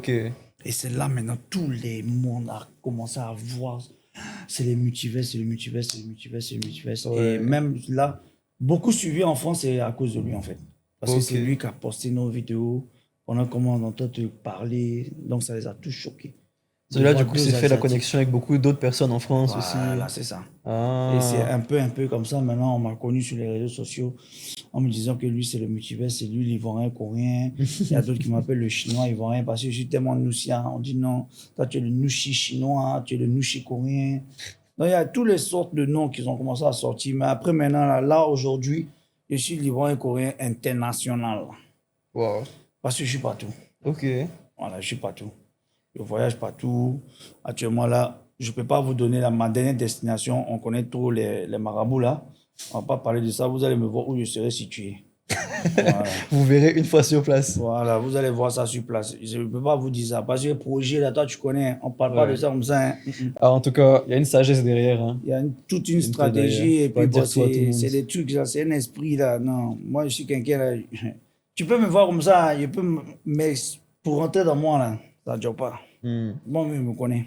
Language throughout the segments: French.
Ok. Et c'est là maintenant, tout le monde a commencé à voir. C'est les multivers, c'est le multivers, c'est le multivers, c'est le multivers. Et Ouais. même là, beaucoup suivi en France, c'est à cause de lui en fait. Parce que c'est Ok. lui qui a posté nos vidéos pendant qu'on entend te parler. Donc ça les a tous choqués. De Celui-là, voir du coup, deux c'est fait la Asiatiques. connexion avec beaucoup d'autres personnes en France aussi. Voilà, c'est ça. Et c'est Ah. un peu comme ça. Maintenant, on m'a connu sur les réseaux sociaux en me disant que lui, c'est le multivers, c'est lui l'ivoirien coréen. Il y a d'autres qui m'appellent le chinois ivoirien parce que je suis tellement noussien. On dit non, toi, tu es le nouchi chinois, tu es le nouchi coréen. Donc, il y a toutes les sortes de noms qui ont commencé à sortir. Mais après, maintenant, là aujourd'hui, je suis l'ivoirien coréen international. Wow. Parce que je suis partout. Ok. Voilà, je suis partout. Je voyage partout. Actuellement, là, je ne peux pas vous donner ma dernière destination. On connaît trop les marabouts, là. On ne va pas parler de ça. Vous allez me voir où je serai situé. Voilà. Vous verrez une fois sur place. Voilà, vous allez voir ça sur place. Je ne peux pas vous dire ça. Parce que le projet, là, toi, tu connais. On ne parle pas de Ouais. ça comme ça, hein. Ah, en tout cas, il y a une sagesse derrière, hein. Il y a toute une Une tête derrière. stratégie. Et Faut pas puis, bon, dire tout à tout le monde. c'est des trucs, là. C'est un esprit, là. Non, moi, je suis quelqu'un, là. Tu peux me voir comme ça. Mais pour rentrer dans moi, là, ça ne dure pas. Hmm. Moi, je me connais.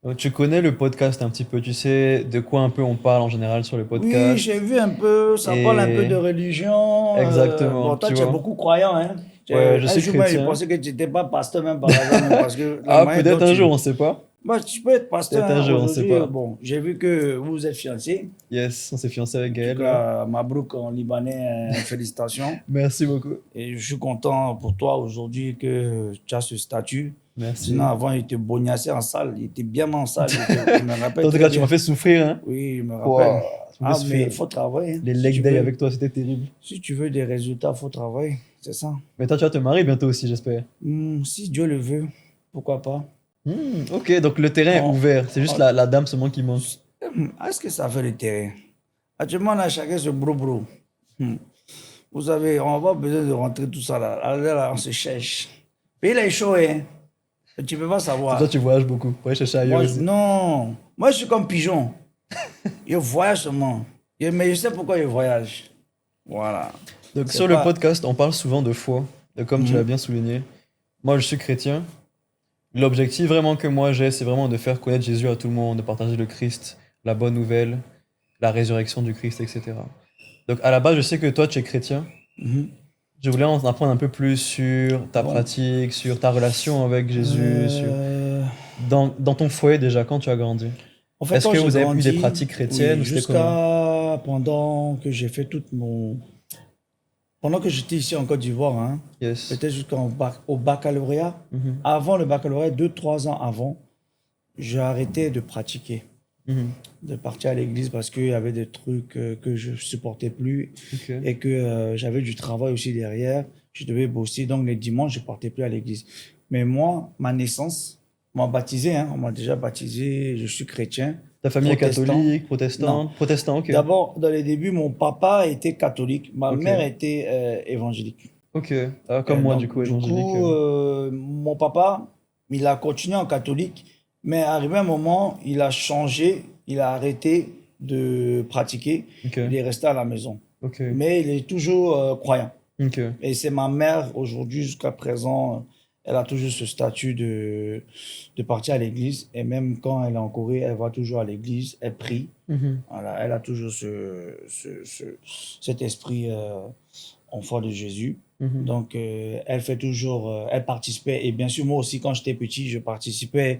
Donc, tu connais le podcast un petit peu, tu sais de quoi un peu on parle en général sur le Oui, podcast. j'ai vu un peu, ça parle un peu Et de religion. exactement, Bon, toi, tu tu es vois. beaucoup croyant, hein. Ouais, je Un suis jour, moi, je chrétien. pensais que tu n'étais pas pasteur même par hasard, même parce que la Ah, manière dont peut-être un jour, tu... on sait pas. Moi, tu peux être pasteur, Peut-être un hein. jour, on sait Aujourd'hui, pas. bon, j'ai vu que vous êtes fiancés. Yes, on s'est fiancé avec En tout Gaël, là. cas, Mabrouk en libanais, félicitations. Merci beaucoup. Et je suis content pour toi aujourd'hui que tu as ce statut. Sinon, Merci. avant, il te bognassait en salle. Il était bien en salle. Il me rappelle En tout très cas, tu m'as bien. fait souffrir, hein. Oui, il me rappelle. Wow, tu m'as Ah, fait mais souffrir. il faut travailler, hein. Les Si leg tu day veux. avec toi, c'était terrible. Si tu veux des résultats, il faut travailler. C'est ça. Mais toi, tu vas te marier bientôt aussi, j'espère. Si Dieu le veut, pourquoi pas. Ok, donc le terrain est On- ouvert. C'est juste on- la dame seulement qui manque. Est-ce que ça fait le terrain? Actuellement, là, chacun se bro-bro. Vous savez, on n'a pas besoin de rentrer tout ça là. Là, on se cherche. Mais il est chaud, hein. Tu ne peux pas C'est toi, savoir. tu voyages beaucoup. Pour aller chercher ailleurs aussi. Non. Moi, je suis comme pigeon. Je voyage seulement. Mais je sais pourquoi je voyage. Voilà. Donc C'est sur le pas... podcast, on parle souvent de foi. Et comme tu l'as bien souligné, moi je suis chrétien. L'objectif vraiment que moi j'ai, c'est vraiment de faire connaître Jésus à tout le monde, de partager le Christ, la bonne nouvelle, la résurrection du Christ, etc. Donc à la base, je sais que toi tu es chrétien. Mhm. Je voulais en apprendre un peu plus sur ta Bon. pratique, sur ta relation avec Jésus, sur Euh, dans ton foyer déjà, quand tu as grandi. En fait, Est-ce quand que j'ai vous avez eu des grandi, pratiques chrétiennes oui, ou c'était comment? jusqu'à pendant que j'ai fait tout mon... Pendant que j'étais ici en Côte d'Ivoire, hein, Yes. peut-être au baccalauréat, Mhm. avant le baccalauréat, 2, 3 ans avant, j'ai arrêté de pratiquer, Mhm. de partir à l'église parce qu'il y avait des trucs que je supportais plus Ok. et que j'avais du travail aussi derrière. Je devais bosser, donc les dimanches, je partais plus à l'église. Mais moi, ma naissance, on m'a baptisé, hein, on m'a déjà baptisé, je suis chrétien, Ta famille est protestant. catholique, Non. protestante? Protestant, ok. D'abord, dans les débuts, mon papa était catholique, ma Ok. mère était évangélique. Ok. Ah, comme moi, Donc, du coup, du évangélique. coup, mon papa, il a continué en catholique, mais arrivé un moment, il a changé, il a arrêté de pratiquer, Ok. il est resté à la maison. Ok. Mais il est toujours croyant. Ok. Et c'est ma mère, aujourd'hui, jusqu'à présent, elle a toujours ce statut de partir à l'église. Et même quand elle est en Corée, elle va toujours à l'église, elle prie. Mhm. Voilà, elle a toujours cet esprit enfant de Jésus. Mhm. Donc, elle fait toujours, elle participait. Et bien sûr, moi aussi, quand j'étais petit, je participais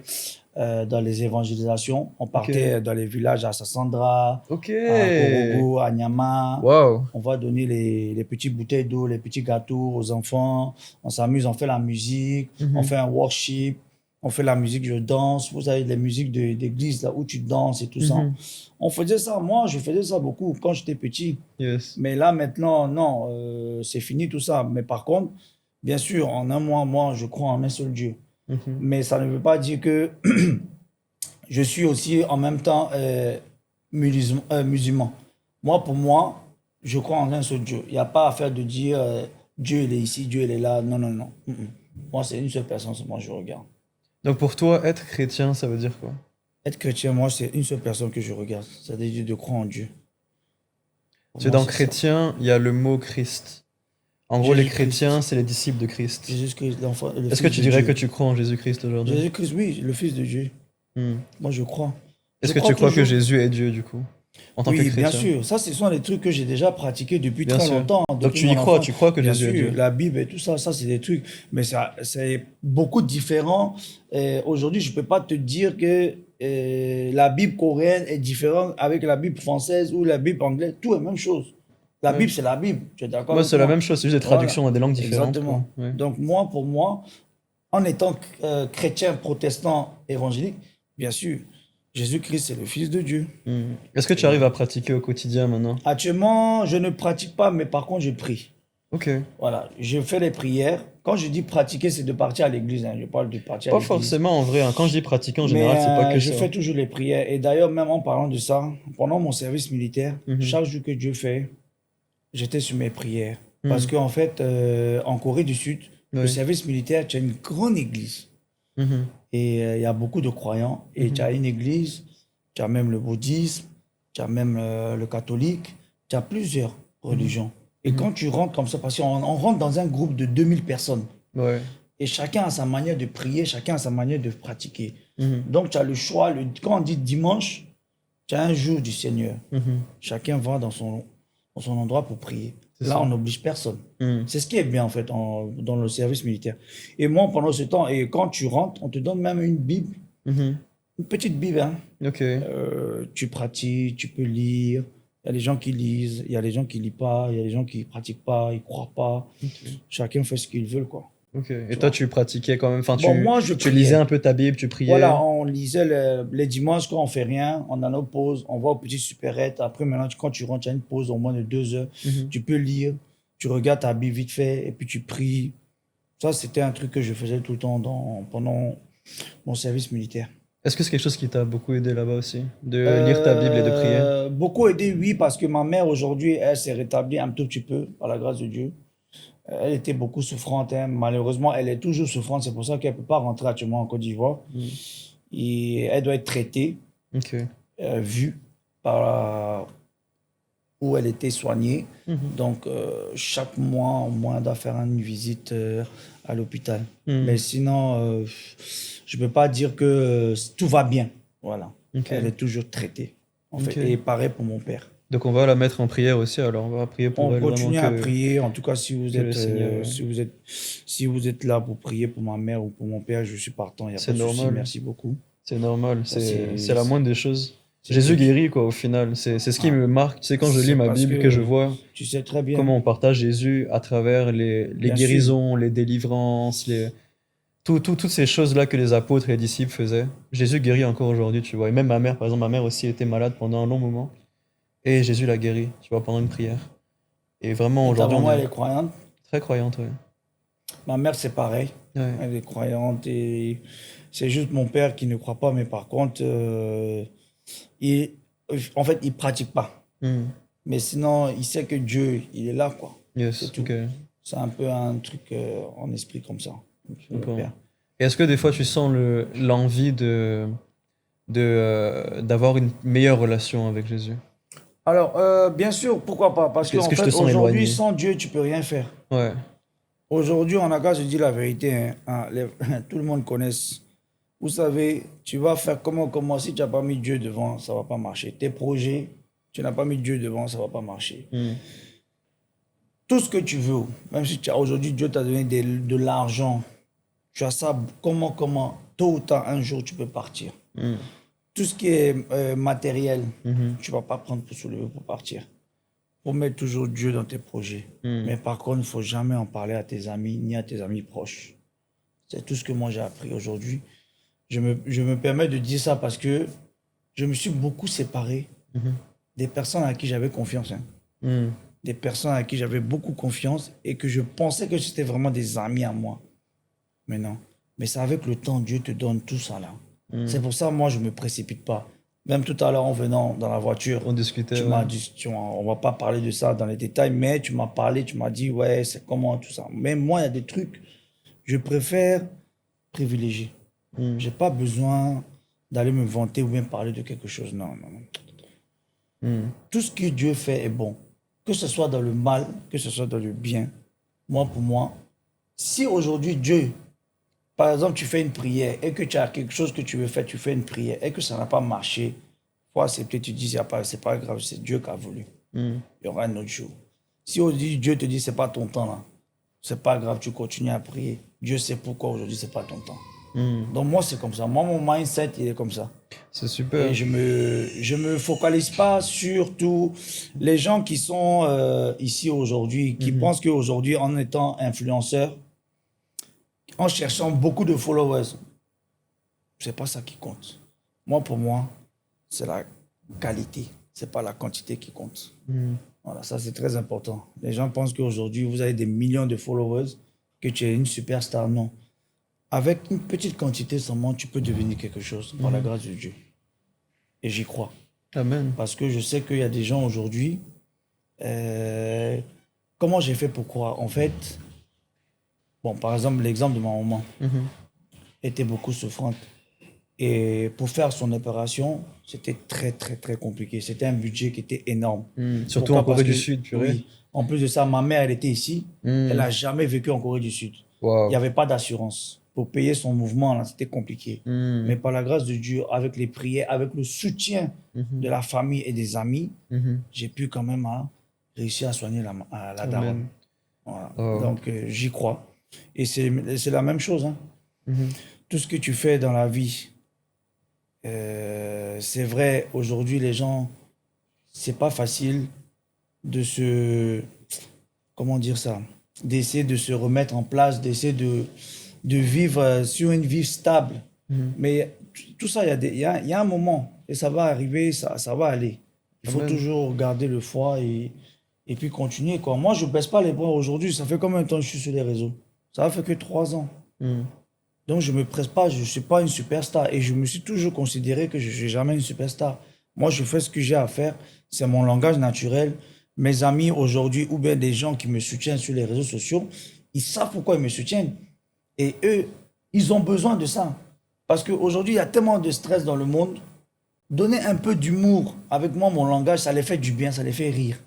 dans les évangélisations. On partait dans les villages à Sassandra, Ok. à Korogo, à Nyama. Wow. On va donner les petites bouteilles d'eau, les petits gâteaux aux enfants. On s'amuse, on fait la musique, on fait un worship, on fait la musique, je danse. Vous savez, les musiques d'église, là où tu danses et tout ça. Mhm. On faisait ça, moi, je faisais ça beaucoup quand j'étais petit. Yes. Mais là, maintenant, non, c'est fini tout ça. Mais par contre, bien sûr, en un mois, moi, je crois en un seul Dieu. Mhm. Mais ça ne veut pas dire que je suis aussi en même temps musulman. Moi, pour moi, je crois en un seul Dieu. Il n'y a pas à faire de dire Dieu, il est ici, Dieu, il est là. Non, non, non. Moi, c'est une seule personne, moi, je regarde. Donc pour toi, être chrétien, ça veut dire quoi? Être chrétien, moi, c'est une seule personne que je regarde. C'est-à-dire de croire en Dieu. Pour Tu sais, moi, dans c'est ça. chrétien, il y a le mot Christ. En gros, les Jésus-Christ. chrétiens, c'est les disciples de Christ. Jésus-Christ, l'enfant, le Est-ce que Fils tu de dirais Dieu. que tu crois en Jésus-Christ aujourd'hui? Jésus-Christ, oui, le Fils de Dieu. Hmm. Moi, je crois. Je Est-ce que tu crois que toujours. Jésus est Dieu, du coup, en tant que Oui, bien chrétien? sûr. Ça, ce sont des trucs que j'ai déjà pratiqués depuis Bien très sûr. longtemps, Donc depuis tu y mon crois, enfance. tu crois que Bien Jésus est sûr, Dieu. la Bible et tout ça, ça c'est des trucs. Mais ça, c'est beaucoup différent. Aujourd'hui, je peux pas te dire que la Bible coréenne est différente avec la Bible française ou la Bible anglaise. Tout est la même chose. La Ouais. Bible, c'est la Bible. Tu es d'accord Moi, avec c'est la moi? même chose, c'est juste des Voilà. traductions dans des langues différentes, quoi. Exactement. Ouais. Donc moi, pour moi, en étant chrétien, protestant, évangélique, bien sûr, Jésus-Christ, c'est le Fils de Dieu. Hmm. Est-ce que tu arrives à pratiquer au quotidien maintenant? Actuellement, je ne pratique pas, mais par contre, je prie. Ok. Voilà, je fais les prières. Quand je dis pratiquer, c'est de partir à l'église, hein. Je parle de partir à Pas l'église. forcément en vrai, hein. Quand je dis pratiquer en Mais général, c'est pas que je ça. fais toujours les prières. Et d'ailleurs, même en parlant de ça, pendant mon service militaire, Mhm. chaque jour que Dieu fait, j'étais sur mes prières. Mhm. Parce qu'en fait, en Corée du Sud, le Oui. service militaire, tu as une grande église. Mhm. Et il y a beaucoup de croyants. Et tu as une église, tu as même le bouddhisme, tu as même le catholique, tu as plusieurs religions. Et quand tu rentres comme ça, parce qu'on rentre dans un groupe de 2000 personnes, Ouais. et chacun a sa manière de prier, chacun a sa manière de pratiquer. Mhm. Donc tu as le choix, quand on dit dimanche, tu as un jour du Seigneur. Mhm. Chacun va dans son endroit pour prier. C'est Là, ça. on n'oblige personne. Mhm. C'est ce qui est bien, en fait, dans le service militaire. Et moi, pendant ce temps, et quand tu rentres, on te donne même une Bible, Mhm. une petite Bible, hein. Ok. Tu pratiques, tu peux lire. Il y a des gens qui lisent, il y a des gens qui lisent pas, il y a des gens qui pratiquent pas, ils croient pas. Chacun fait ce qu'il veut, quoi. Ok. Et toi, tu pratiquais quand même, enfin, Bon, moi, je tu priais. lisais un peu ta Bible, tu priais. Voilà, on lisait les dimanches quand on fait rien, on a nos pauses, on va au petit supérette. Après, maintenant, quand tu rentres, tu as une pause au moins de 2 heures. Mhm. Tu peux lire, tu regardes ta Bible vite fait et puis tu pries. Ça, c'était un truc que je faisais tout le temps pendant mon service militaire. Est-ce que c'est quelque chose qui t'a beaucoup aidé là-bas aussi? De lire ta Bible et de prier? Beaucoup aidé, oui, parce que ma mère aujourd'hui, elle s'est rétablie un tout petit peu, par la grâce de Dieu. Elle était beaucoup souffrante, hein. Malheureusement, elle est toujours souffrante. C'est pour ça qu'elle ne peut pas rentrer actuellement en Côte d'Ivoire. Et elle doit être traitée, Ok. vue par où elle était soignée. Mhm. Donc, chaque mois, au moins, elle doit faire une visite à l'hôpital. Mhm. Mais sinon, je ne peux pas dire que tout va bien. Voilà. Ok. Elle est toujours traitée, en fait. Ok. Et pareil pour mon père. Donc on va la mettre en prière aussi, alors on va prier pour On elle vraiment continue à que... prier. En tout cas, si vous que le êtes, Seigneur, ouais. si vous êtes là pour prier pour ma mère ou pour mon père, je suis partant. Il n'y a C'est pas de souci. normal. Merci beaucoup. C'est normal, c'est- c'est la moindre des choses. c'est Jésus tout. guérit, quoi, au final. C'est ce qui me marque. Tu sais, quand je lis C'est ma parce Bible, que je vois tu sais très bien. comment on partage Jésus à travers les Bien guérisons, les délivrances, toutes ces choses-là que les apôtres et les disciples faisaient. Jésus guérit encore aujourd'hui, tu vois. Et même ma mère, par exemple, ma mère aussi était malade pendant un long moment. Et Jésus l'a guérie, tu vois, pendant une prière. Et vraiment, Et ta aujourd'hui, on maman, elle est est croyante. très croyante, ouais. Ma mère, c'est pareil. Ouais. Elle est croyante et c'est juste mon père qui ne croit pas. Mais par contre, en fait, il pratique pas. Hmm. Mais sinon, il sait que Dieu, il est là, quoi. Yes, C'est tout. ok. C'est un peu un truc en esprit comme ça. Le D'accord. père. Et est-ce que des fois tu sens l'envie d'avoir une meilleure relation avec Jésus? Alors, bien sûr, pourquoi pas? Parce Est-ce qu'en que je te fait, sens aujourd'hui, éloigné? sans Dieu, tu peux rien faire. Ouais. Aujourd'hui, on a qu'à se dire la vérité, hein. Tout le monde connaît. Vous savez, tu vas faire comment si tu n'as pas mis Dieu devant, ça ne va pas marcher. Tes projets, tu n'as pas mis Dieu devant, ça ne va pas marcher. Hmm. Tout ce que tu veux, même si aujourd'hui Dieu t'a donné de l'argent, tu as ça, comment, tôt ou tard, un jour, tu peux partir. Hmm. Tout ce qui est matériel, Mhm. tu ne vas pas prendre pour soulever pour partir. Il faut mettre toujours Dieu dans tes projets. Hmm. Mais par contre, il ne faut jamais en parler à tes amis, ni à tes amis proches. C'est tout ce que moi j'ai appris aujourd'hui. Je me permets de dire ça parce que je me suis beaucoup séparé Mhm. des personnes à qui j'avais confiance, hein. Hmm. Des personnes à qui j'avais beaucoup confiance et que je pensais que c'était vraiment des amis à moi. Mais non. Mais c'est avec le temps, Dieu te donne tout ça là. C'est pour ça, moi, je ne me précipite pas. Même tout à l'heure, en venant dans la voiture, On discutait. tu Ouais. m'as dit, on va pas parler de ça dans les détails, mais tu m'as parlé, tu m'as dit, ouais, c'est comment tout ça. Mais moi, il y a des trucs, je préfère privilégier. Hmm. J'ai pas besoin d'aller me vanter ou bien parler de quelque chose. Non, non, non. Hmm. Tout ce que Dieu fait est bon. Que ce soit dans le mal, que ce soit dans le bien. Moi, pour moi, si aujourd'hui Dieu, par exemple, tu fais une prière et que tu as quelque chose que tu veux faire, tu fais une prière et que ça n'a pas marché, faut accepter, tu dis, c'est pas grave, c'est Dieu qui a voulu. Mm. Il y aura un autre jour. Si aujourd'hui Dieu te dit, c'est pas ton temps là, c'est pas grave, tu continues à prier. Dieu sait pourquoi aujourd'hui c'est pas ton temps. Mm. Donc moi, c'est comme ça. Moi, mon mindset, il est comme ça. C'est Et super. je me focalise pas sur tous les gens qui sont ici aujourd'hui, qui Mhm. pensent qu'aujourd'hui, en étant influenceur, en cherchant beaucoup de followers, c'est pas ça qui compte. Moi, pour moi, c'est la qualité, c'est pas la quantité qui compte. Mm. Voilà, ça c'est très important. Les gens pensent qu'aujourd'hui, vous avez des millions de followers, que tu es une superstar. Non. Avec une petite quantité seulement, tu peux devenir quelque chose par la grâce de Dieu. Et j'y crois. Amen. Parce que je sais qu'il y a des gens aujourd'hui. euh, comment j'ai fait pour croire? En fait, bon, par exemple, l'exemple de ma maman Mhm. était beaucoup souffrante. Et pour faire son opération, c'était très, très, très compliqué. C'était un budget qui était énorme. Mm. Surtout en Pourquoi? Parce Corée du que, Sud, purée. oui, en plus de ça, ma mère, elle était ici. Elle Mm. n'a jamais vécu en Corée du Sud. Il n'y Wow. avait pas d'assurance. Pour payer son mouvement, là, c'était compliqué. Mm. Mais par la grâce de Dieu, avec les prières, avec le soutien Mhm. de la famille et des amis, Mhm. j'ai pu quand même réussir à soigner la daronne. Amen. Voilà. Oh. Donc, j'y crois. Et c'est la même chose, hein. Mhm. Tout ce que tu fais dans la vie, c'est vrai, aujourd'hui, les gens, c'est pas facile de se, comment dire ça, d'essayer de se remettre en place, d'essayer de vivre sur une vie stable. Mhm. Mais tout ça, il y a un moment, et ça va arriver, ça va aller. Il faut Amen. toujours garder le foi et puis continuer, quoi. Moi, je baisse pas les bras aujourd'hui. Ça fait combien de temps que je suis sur les réseaux? Ça va faire que 3 ans. Mm. Donc, je me presse pas, je ne suis pas une superstar. Et je me suis toujours considéré que je ne suis jamais une superstar. Moi, je fais ce que j'ai à faire. C'est mon langage naturel. Mes amis aujourd'hui, ou bien des gens qui me soutiennent sur les réseaux sociaux, ils savent pourquoi ils me soutiennent. Et eux, ils ont besoin de ça. Parce qu'aujourd'hui, il y a tellement de stress dans le monde. Donner un peu d'humour avec moi, mon langage, ça les fait du bien, ça les fait rire.